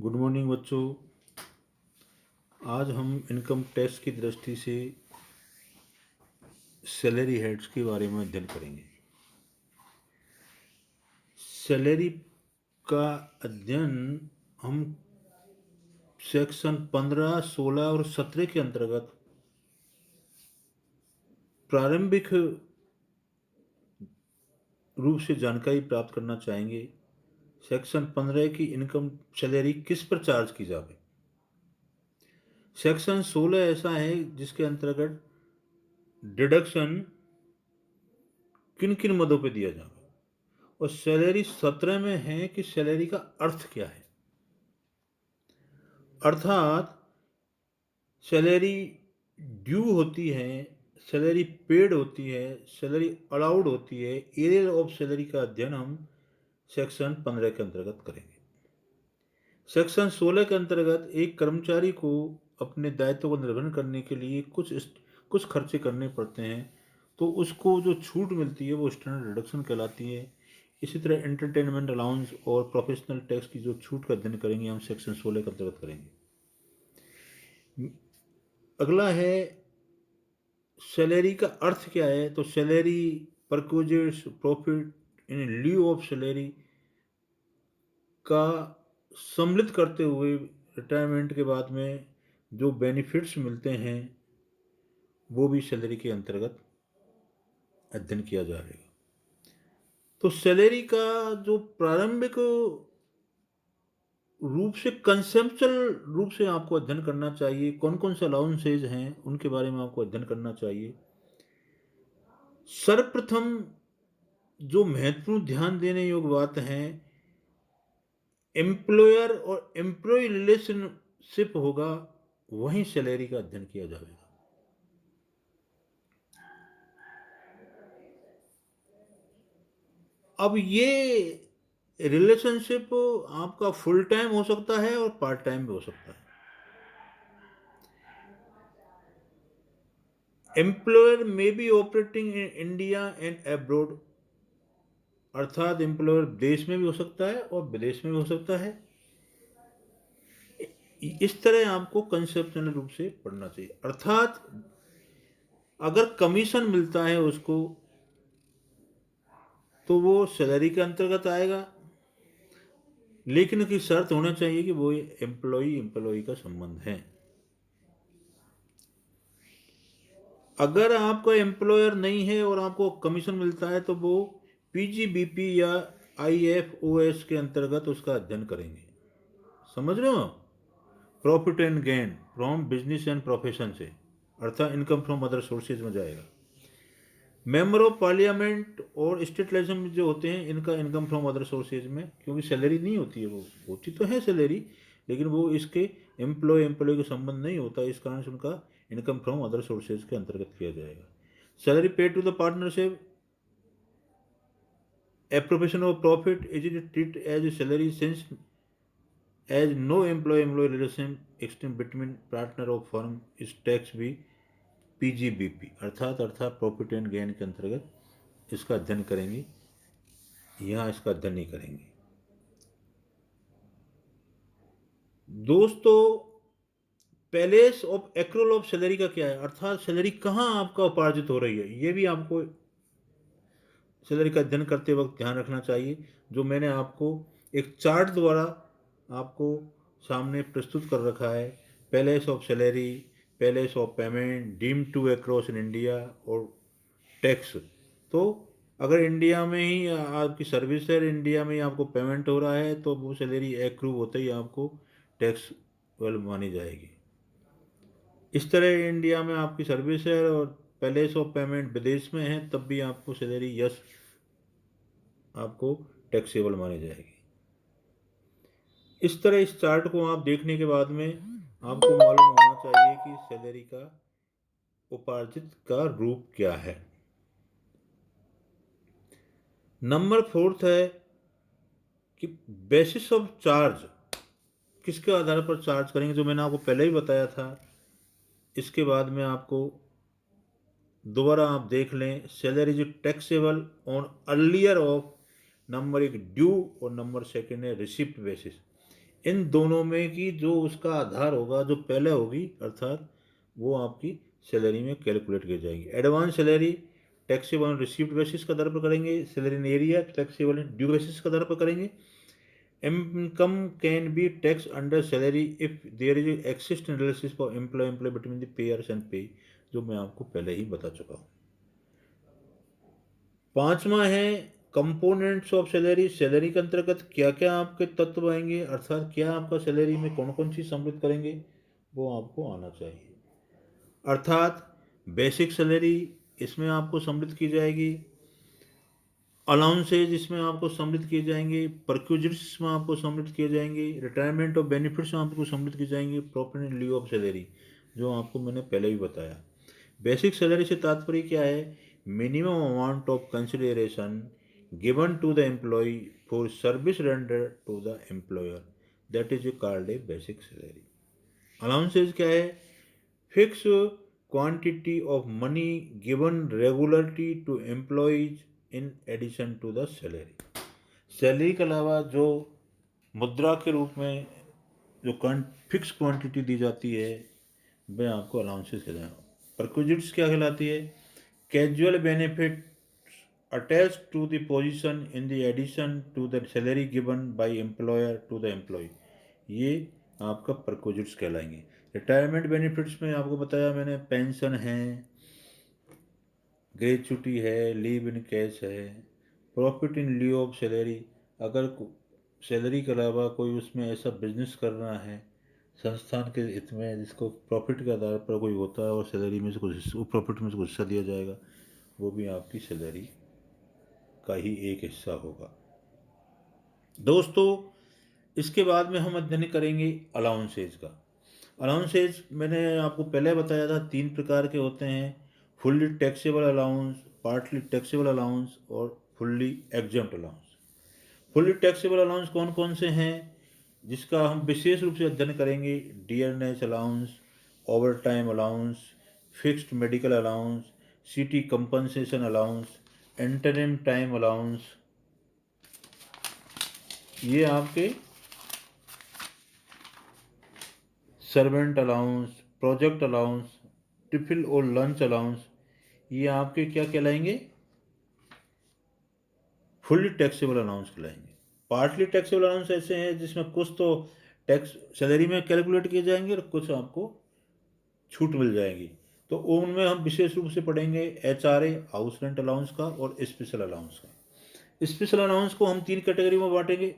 Good morning बच्चों। आज हम इनकम टैक्स की दृष्टि से सैलरी हेड्स के बारे में अध्ययन करेंगे। सैलरी का अध्ययन हम सेक्शन 15, 16 और 17 के अंतर्गत प्रारंभिक रूप से जानकारी प्राप्त करना चाहेंगे। सेक्शन 15 की इनकम सैलरी किस पर चार्ज की जाए। सेक्शन 16 ऐसा है जिसके अंतर्गत डिडक्शन किन किन मदों पे दिया जाए, और सैलरी 17 में है कि सैलरी का अर्थ क्या है। अर्थात सैलरी ड्यू होती है, सैलरी पेड होती है, सैलरी अलाउड होती है। एरिया ऑफ सैलरी का अध्ययन हम सेक्शन 15 के अंतर्गत करेंगे। सेक्शन 16 के अंतर्गत एक कर्मचारी को अपने दायित्व को निर्वहन करने के लिए कुछ खर्चे करने पड़ते हैं, तो उसको जो छूट मिलती है वो स्टैंडर्ड डिडक्शन कहलाती है। इसी तरह एंटरटेनमेंट अलाउंस और प्रोफेशनल टैक्स की जो छूट का अध्ययन करेंगे हम सेक्शन 16 के अंतर्गत करेंगे। अगला है सैलरी का अर्थ क्या है। तो salary perquisites profit in lieu of salary का सम्मिलित करते हुए रिटायरमेंट के बाद में जो बेनिफिट्स मिलते हैं वो भी सैलरी के अंतर्गत अध्ययन किया जाएगा। तो सैलरी का जो प्रारंभिक रूप से कंसेप्चुअल रूप से आपको अध्ययन करना चाहिए। कौन कौन से अलाउंसेज हैं उनके बारे में आपको अध्ययन करना चाहिए। सर्वप्रथम जो महत्वपूर्ण ध्यान देने योग्य बात है, एम्प्लॉयर और एम्प्लॉय रिलेशनशिप होगा, वहीं सैलरी का अध्ययन किया जाएगा। अब ये रिलेशनशिप आपका फुल टाइम हो सकता है और पार्ट टाइम भी हो सकता है। Employer may be operating in India and abroad, अर्थात एम्प्लॉयर देश में भी हो सकता है और विदेश में भी हो सकता है। इस तरह आपको कंसेप्चुअल रूप से पढ़ना चाहिए। अर्थात अगर कमीशन मिलता है उसको तो वो सैलरी के अंतर्गत आएगा, लेकिन की शर्त होना चाहिए कि वो एम्प्लॉई का संबंध है। अगर आपका एम्प्लॉयर नहीं है और आपको कमीशन मिलता है तो वो पीजीबीपी या आईएफओएस के अंतर्गत उसका अध्ययन करेंगे। समझ रहे हो? Profit and gain from business and profession से, अर्थात इनकम फ्रॉम अदर सोर्सेज में जाएगा। मेंबर ऑफ पार्लियामेंट और स्टेट लेजिस्लेचर जो होते हैं इनका इनकम फ्रॉम अदर सोर्सेज में, क्योंकि सैलरी नहीं होती है, वो होती तो है सैलरी, लेकिन वो इसके एम्प्लॉय के संबंध नहीं होता, इस कारण से उनका इनकम फ्रॉम अदर सोर्सेज के अंतर्गत किया जाएगा। Salary paid to the partnership appropriation of profit is it treated as a salary since as no employee relation extend between partner of firm is tax भी पीजीबीपी अर्थात profit and gain के अंतर्गत इसका अध्ययन करेंगे। यहाँ इसका अध्ययन नहीं करेंगे। दोस्तों, पैलेस ऑफ एक्रोल ऑफ सैलरी का क्या है, अर्थात सैलरी कहाँ आपका उपार्जित हो रही है, ये भी आपको सैलरी का अध्ययन करते वक्त ध्यान रखना चाहिए। जो मैंने आपको एक चार्ट द्वारा आपको सामने प्रस्तुत कर रखा है, place of salary, place of payment, deem to across in India और टैक्स। तो अगर इंडिया में ही आपकी सर्विस है, इंडिया में ही आपको पेमेंट हो रहा है, तो वो सैलरी एक्रू होते ही आपको टैक्स वेल मानी जाएगी। इस तरह इंडिया में आपकी सर्विस है और पैलेस ऑफ पेमेंट विदेश में है, तब भी आपको सैलरी यस आपको टैक्सेबल मानी जाएगी। इस तरह इस चार्ट को आप देखने के बाद में आपको मालूम होना चाहिए कि सैलरी का उपार्जित का रूप क्या है। नंबर 4 है कि बेसिस ऑफ चार्ज, किसके आधार पर चार्ज करेंगे, जो मैंने आपको पहले ही बताया था। इसके बाद में आपको दोबारा आप देख लें, सैलरी जो taxable on earlier of, number 1 due और नंबर 2 है रिसिप्ट बेसिस। इन दोनों में की जो उसका आधार होगा, जो पहले होगी, अर्थात वो आपकी सैलरी में कैलकुलेट की जाएगी। Advance salary taxable on received basis के आधार पर करेंगे। Salary in arrear taxable in due basis के आधार पर करेंगे। Income can be tax under salary if there is exist analysis for employ between the payers and pay, जो मैं आपको पहले ही बता चुका हूँ। पांचवा है कंपोनेंट्स ऑफ सैलरी। सैलरी के अंतर्गत क्या क्या आपके तत्व आएंगे, अर्थात क्या आपका सैलरी में कौन कौन चीज सम्मिलित करेंगे, वो आपको आना चाहिए। अर्थात बेसिक सैलरी इसमें आपको सम्मिलित की जाएगी, अलाउंसेज इसमें आपको सम्मिलित किए जाएंगे, परक्यूजिट्स इसमें आपको सम्मिलित किए जाएंगे, रिटायरमेंट और बेनिफिट्स में आपको सम्मिलित किए जाएंगे, profit and leave of salary, जो आपको मैंने पहले भी बताया। बेसिक सैलरी से तात्पर्य क्या है? Minimum amount of consideration given to the employ for service render to the employer, that is called a basic salary. Allowances क्या है? Fix quantity of money given regularly to employees in addition to the salary. Salary के अलावा जो मुद्रा के रूप में जो फिक्स क्वांटिटी दी जाती है, वह आपको अलाउंसेस कहलाएगा। परक्विजिट्स क्या कहलाती है? Casual benefit attach to the position in the addition to the salary given by employer to the employ, ये आपका परक्विजिट्स कहलाएंगे। रिटायरमेंट बेनिफिट्स में आपको बताया मैंने, पेंशन है, ग्रेचुटी है, लीव इन कैश है, profit in leave of salary, अगर सैलरी के अलावा कोई उसमें ऐसा बिजनेस कर रहा है संस्थान के हित में जिसको प्रॉफिट के आधार पर कोई होता है और सैलरी में से कुछ हिस्सा, प्रॉफिट में से कुछ हिस्सा दिया जाएगा, वो भी आपकी सैलरी का ही एक हिस्सा होगा। दोस्तों, इसके बाद में हम अध्ययन करेंगे अलाउंसेज का। अलाउंसेज मैंने आपको पहले बताया था, तीन प्रकार के होते हैं, fully taxable allowance, partly taxable allowance और fully exempt allowance. Fully taxable allowance कौन कौन से हैं, जिसका हम विशेष रूप से अध्ययन करेंगे? Dearness allowance, over time allowance, fixed medical allowance, city compensation allowance, interim time allowance, ये आपके servant allowance, project allowance, tiffin और लंच अलाउंस, ये आपके क्या कहलाएंगे? फुल्ली टैक्सेबल अलाउंस कहलाएंगे। पार्टली टैक्सेबल अलाउंस ऐसे हैं जिसमें कुछ तो टैक्स सैलरी में कैलकुलेट किए जाएंगे और कुछ आपको छूट मिल जाएगी। तो उनमें हम विशेष रूप से पढ़ेंगे HRA, हाउस रेंट अलाउंस का, और स्पेशल अलाउंस का। स्पेशल अलाउंस को हम तीन कैटेगरी में बांटेंगे।